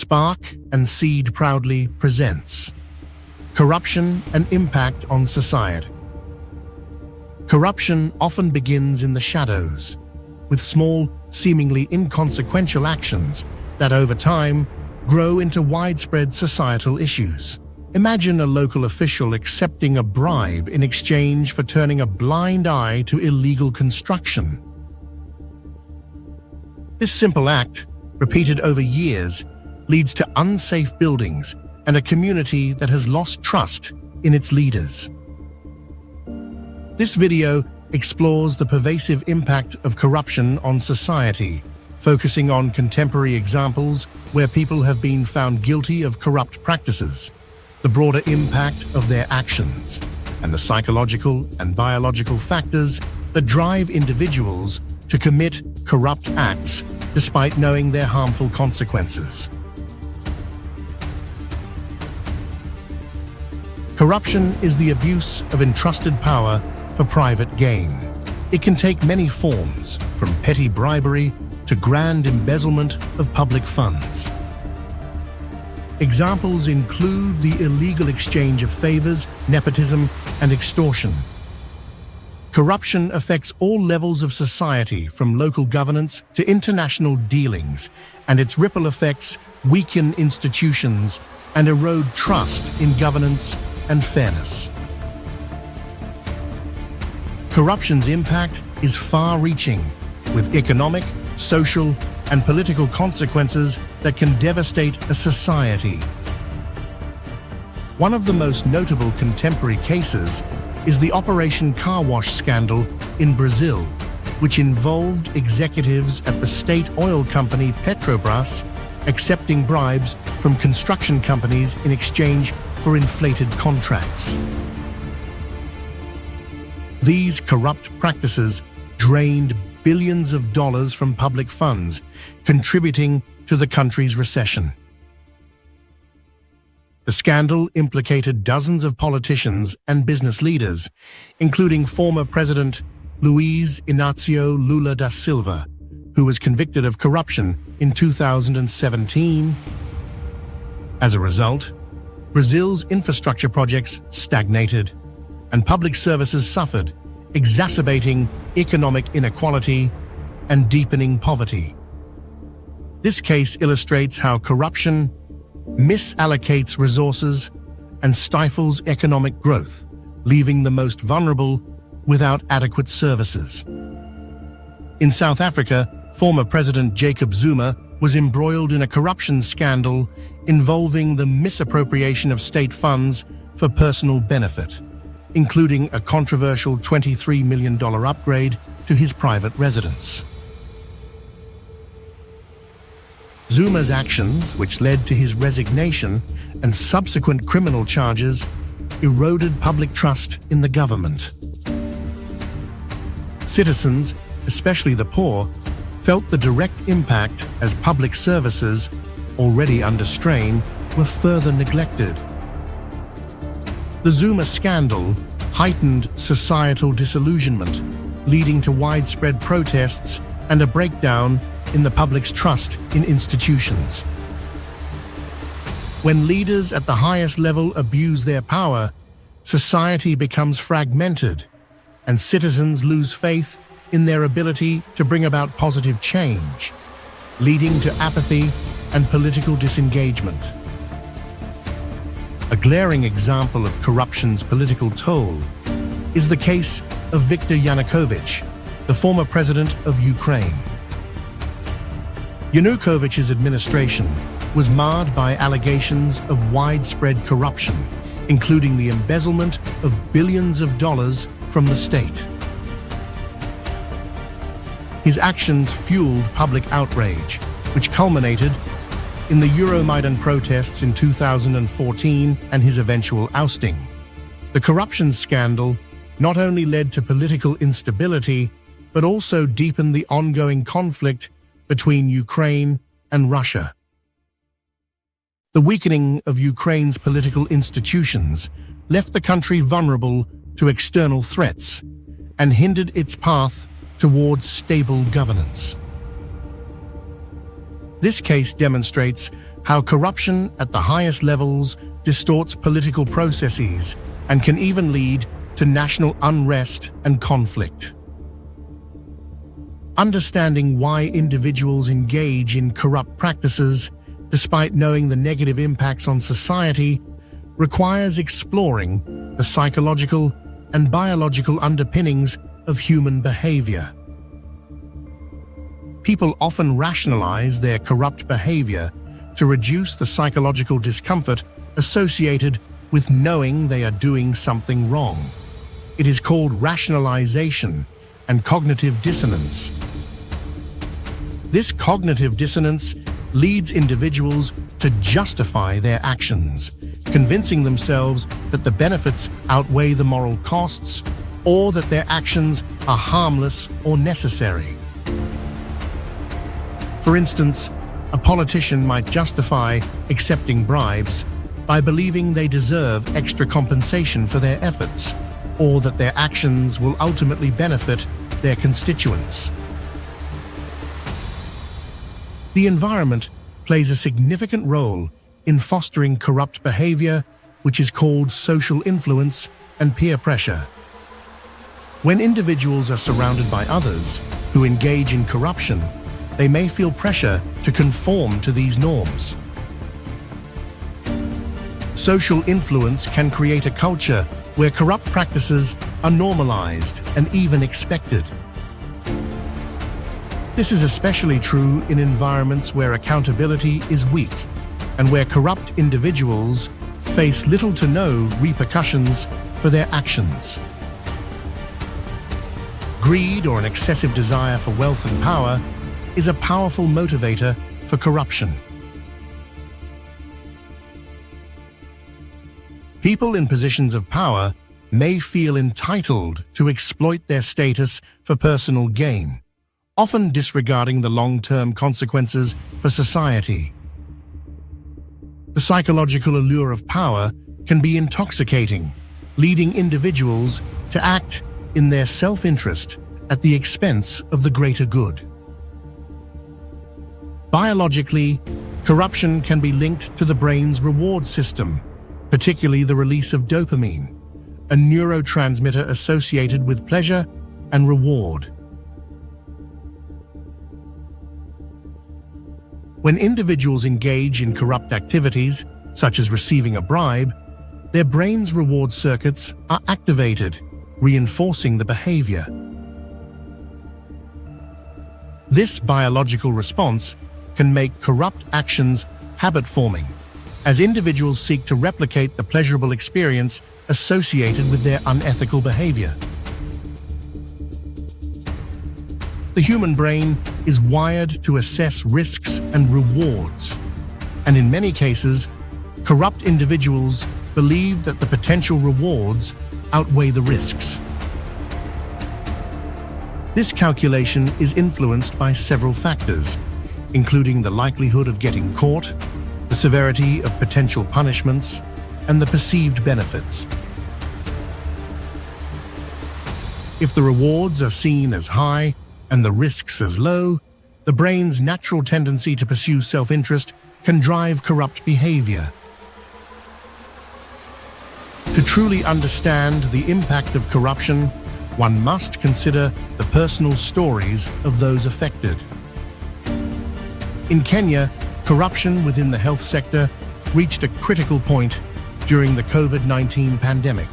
Spark and Seed proudly presents Corruption and Impact on Society. Corruption often begins in the shadows, with small, seemingly inconsequential actions that over time grow into widespread societal issues. Imagine a local official accepting a bribe in exchange for turning a blind eye to illegal construction. This simple act, repeated over years, leads to unsafe buildings and a community that has lost trust in its leaders. This video explores the pervasive impact of corruption on society, focusing on contemporary examples where people have been found guilty of corrupt practices, the broader impact of their actions, and the psychological and biological factors that drive individuals to commit corrupt acts despite knowing their harmful consequences. Corruption is the abuse of entrusted power for private gain. It can take many forms, from petty bribery to grand embezzlement of public funds. Examples include the illegal exchange of favors, nepotism, and extortion. Corruption affects all levels of society, from local governance to international dealings, and its ripple effects weaken institutions and erode trust in governance and fairness. Corruption's impact is far-reaching, with economic, social, and political consequences that can devastate a society. One of the most notable contemporary cases is the Operation Car Wash scandal in Brazil, which involved executives at the state oil company Petrobras accepting bribes from construction companies in exchange for inflated contracts. These corrupt practices drained billions of dollars from public funds, contributing to the country's recession. The scandal implicated dozens of politicians and business leaders, including former President Luiz Inácio Lula da Silva, who was convicted of corruption in 2017. As a result, Brazil's infrastructure projects stagnated, and public services suffered, exacerbating economic inequality and deepening poverty. This case illustrates how corruption misallocates resources and stifles economic growth, leaving the most vulnerable without adequate services. In South Africa, former President Jacob Zuma was embroiled in a corruption scandal involving the misappropriation of state funds for personal benefit, including a controversial $23 million upgrade to his private residence. Zuma's actions, which led to his resignation and subsequent criminal charges, eroded public trust in the government. Citizens, especially the poor, felt the direct impact as public services, already under strain, were further neglected. The Zuma scandal heightened societal disillusionment, leading to widespread protests and a breakdown in the public's trust in institutions. When leaders at the highest level abuse their power, society becomes fragmented, and citizens lose faith in their ability to bring about positive change, leading to apathy and political disengagement. A glaring example of corruption's political toll is the case of Viktor Yanukovych, the former president of Ukraine. Yanukovych's administration was marred by allegations of widespread corruption, including the embezzlement of billions of dollars from the state. His actions fueled public outrage, which culminated in the Euromaidan protests in 2014 and his eventual ousting. The corruption scandal not only led to political instability, but also deepened the ongoing conflict between Ukraine and Russia. The weakening of Ukraine's political institutions left the country vulnerable to external threats and hindered its path towards stable governance. This case demonstrates how corruption at the highest levels distorts political processes and can even lead to national unrest and conflict. Understanding why individuals engage in corrupt practices, despite knowing the negative impacts on society, requires exploring the psychological and biological underpinnings of human behavior. People often rationalize their corrupt behavior to reduce the psychological discomfort associated with knowing they are doing something wrong. It is called rationalization and cognitive dissonance. This cognitive dissonance leads individuals to justify their actions, convincing themselves that the benefits outweigh the moral costs or that their actions are harmless or necessary. For instance, a politician might justify accepting bribes by believing they deserve extra compensation for their efforts, or that their actions will ultimately benefit their constituents. The environment plays a significant role in fostering corrupt behavior, which is called social influence and peer pressure. When individuals are surrounded by others who engage in corruption, they may feel pressure to conform to these norms. Social influence can create a culture where corrupt practices are normalized and even expected. This is especially true in environments where accountability is weak and where corrupt individuals face little to no repercussions for their actions. Greed or an excessive desire for wealth and power is a powerful motivator for corruption. People in positions of power may feel entitled to exploit their status for personal gain, often disregarding the long-term consequences for society. The psychological allure of power can be intoxicating, leading individuals to act in their self-interest at the expense of the greater good. Biologically, corruption can be linked to the brain's reward system, particularly the release of dopamine, a neurotransmitter associated with pleasure and reward. When individuals engage in corrupt activities, such as receiving a bribe, their brain's reward circuits are activated, reinforcing the behavior. This biological response can make corrupt actions habit-forming, as individuals seek to replicate the pleasurable experience associated with their unethical behavior. The human brain is wired to assess risks and rewards, and in many cases, corrupt individuals believe that the potential rewards outweigh the risks. This calculation is influenced by several factors, including the likelihood of getting caught, the severity of potential punishments, and the perceived benefits. If the rewards are seen as high and the risks as low, the brain's natural tendency to pursue self-interest can drive corrupt behavior. To truly understand the impact of corruption, one must consider the personal stories of those affected. In Kenya, corruption within the health sector reached a critical point during the COVID-19 pandemic.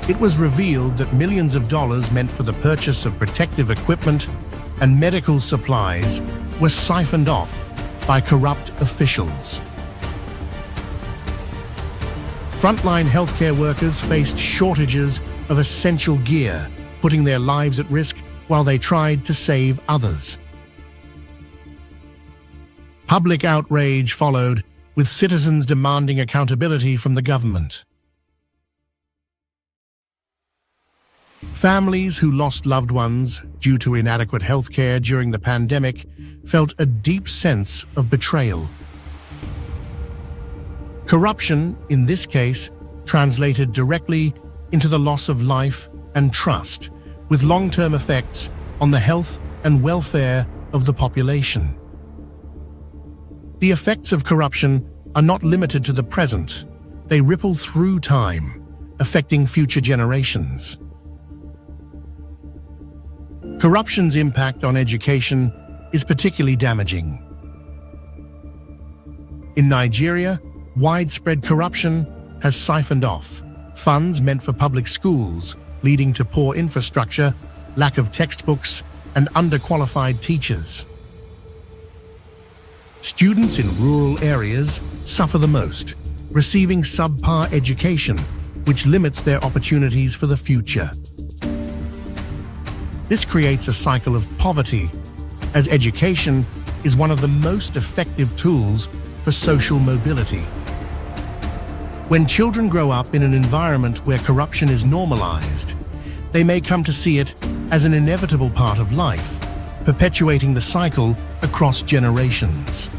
It was revealed that millions of dollars meant for the purchase of protective equipment and medical supplies were siphoned off by corrupt officials. Frontline healthcare workers faced shortages of essential gear, putting their lives at risk while they tried to save others. Public outrage followed, with citizens demanding accountability from the government. Families who lost loved ones due to inadequate healthcare during the pandemic felt a deep sense of betrayal. Corruption, in this case, translated directly into the loss of life and trust, with long-term effects on the health and welfare of the population. The effects of corruption are not limited to the present. They ripple through time, affecting future generations. Corruption's impact on education is particularly damaging. In Nigeria, widespread corruption has siphoned off funds meant for public schools, leading to poor infrastructure, lack of textbooks, and underqualified teachers. Students in rural areas suffer the most, receiving subpar education, which limits their opportunities for the future. This creates a cycle of poverty, as education is one of the most effective tools for social mobility. When children grow up in an environment where corruption is normalized, they may come to see it as an inevitable part of life, perpetuating the cycle across generations.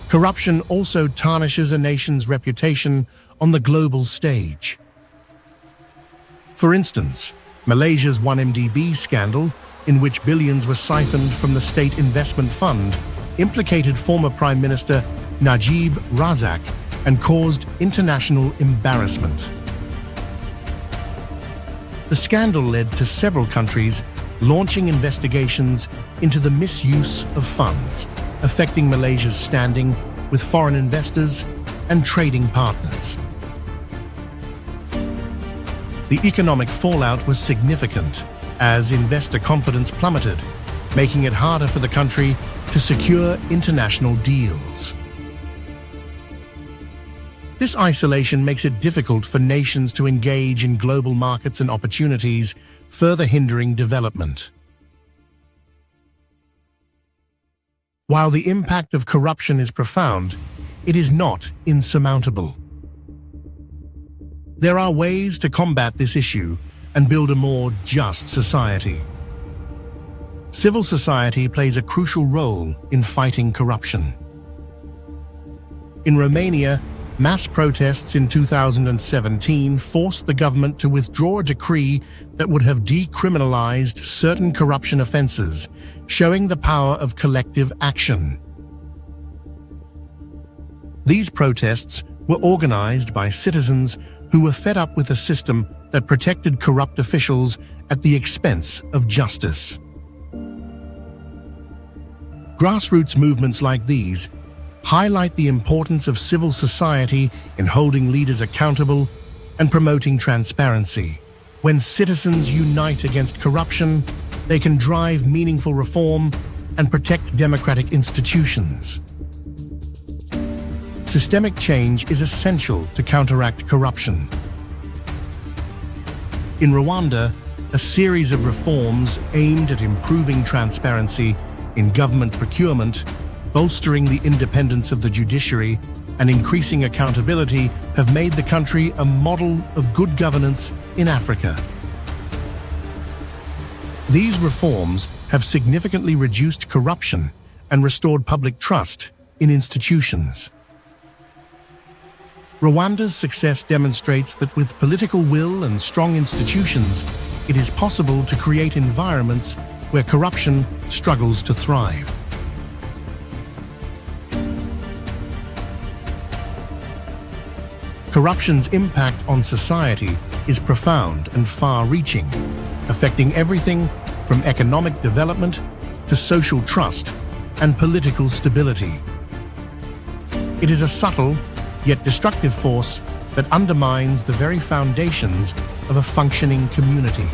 Corruption also tarnishes a nation's reputation on the global stage. For instance, Malaysia's 1MDB scandal, in which billions were siphoned from the State Investment Fund, implicated former Prime Minister Najib Razak and caused international embarrassment. The scandal led to several countries launching investigations into the misuse of funds, affecting Malaysia's standing with foreign investors and trading partners. The economic fallout was significant as investor confidence plummeted, making it harder for the country to secure international deals. This isolation makes it difficult for nations to engage in global markets and opportunities, further hindering development. While the impact of corruption is profound, it is not insurmountable. There are ways to combat this issue and build a more just society. Civil society plays a crucial role in fighting corruption. In Romania, mass protests in 2017 forced the government to withdraw a decree that would have decriminalized certain corruption offenses, showing the power of collective action. These protests were organized by citizens who were fed up with a system that protected corrupt officials at the expense of justice. Grassroots movements like these highlight the importance of civil society in holding leaders accountable and promoting transparency. When citizens unite against corruption, they can drive meaningful reform and protect democratic institutions. Systemic change is essential to counteract corruption. In Rwanda, a series of reforms aimed at improving transparency in government procurement, bolstering the independence of the judiciary, and increasing accountability have made the country a model of good governance in Africa. These reforms have significantly reduced corruption and restored public trust in institutions. Rwanda's success demonstrates that with political will and strong institutions, it is possible to create environments where corruption struggles to thrive. Corruption's impact on society is profound and far-reaching, affecting everything from economic development to social trust and political stability. It is a subtle, yet destructive force that undermines the very foundations of a functioning community.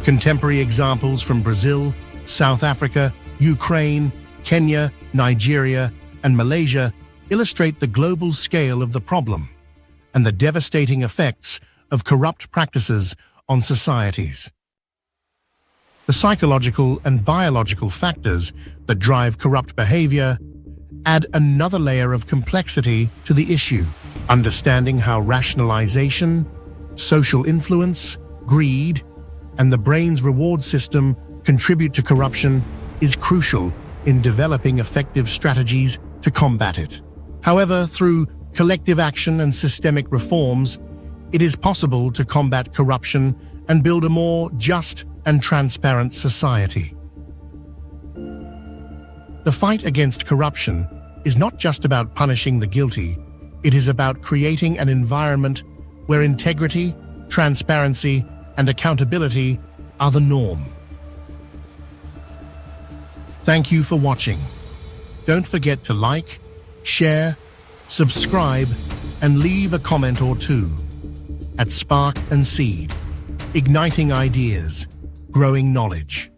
Contemporary examples from Brazil, South Africa, Ukraine, Kenya, Nigeria, and Malaysia illustrate the global scale of the problem and the devastating effects of corrupt practices on societies. The psychological and biological factors that drive corrupt behavior add another layer of complexity to the issue. Understanding how rationalization, social influence, greed, and the brain's reward system contribute to corruption is crucial in developing effective strategies to combat it. However, through collective action and systemic reforms, it is possible to combat corruption and build a more just and transparent society. The fight against corruption is not just about punishing the guilty, it is about creating an environment where integrity, transparency, and accountability are the norm. Thank you for watching. Don't forget to like, share, subscribe, and leave a comment or two. At Spark and Seed, igniting ideas, growing knowledge.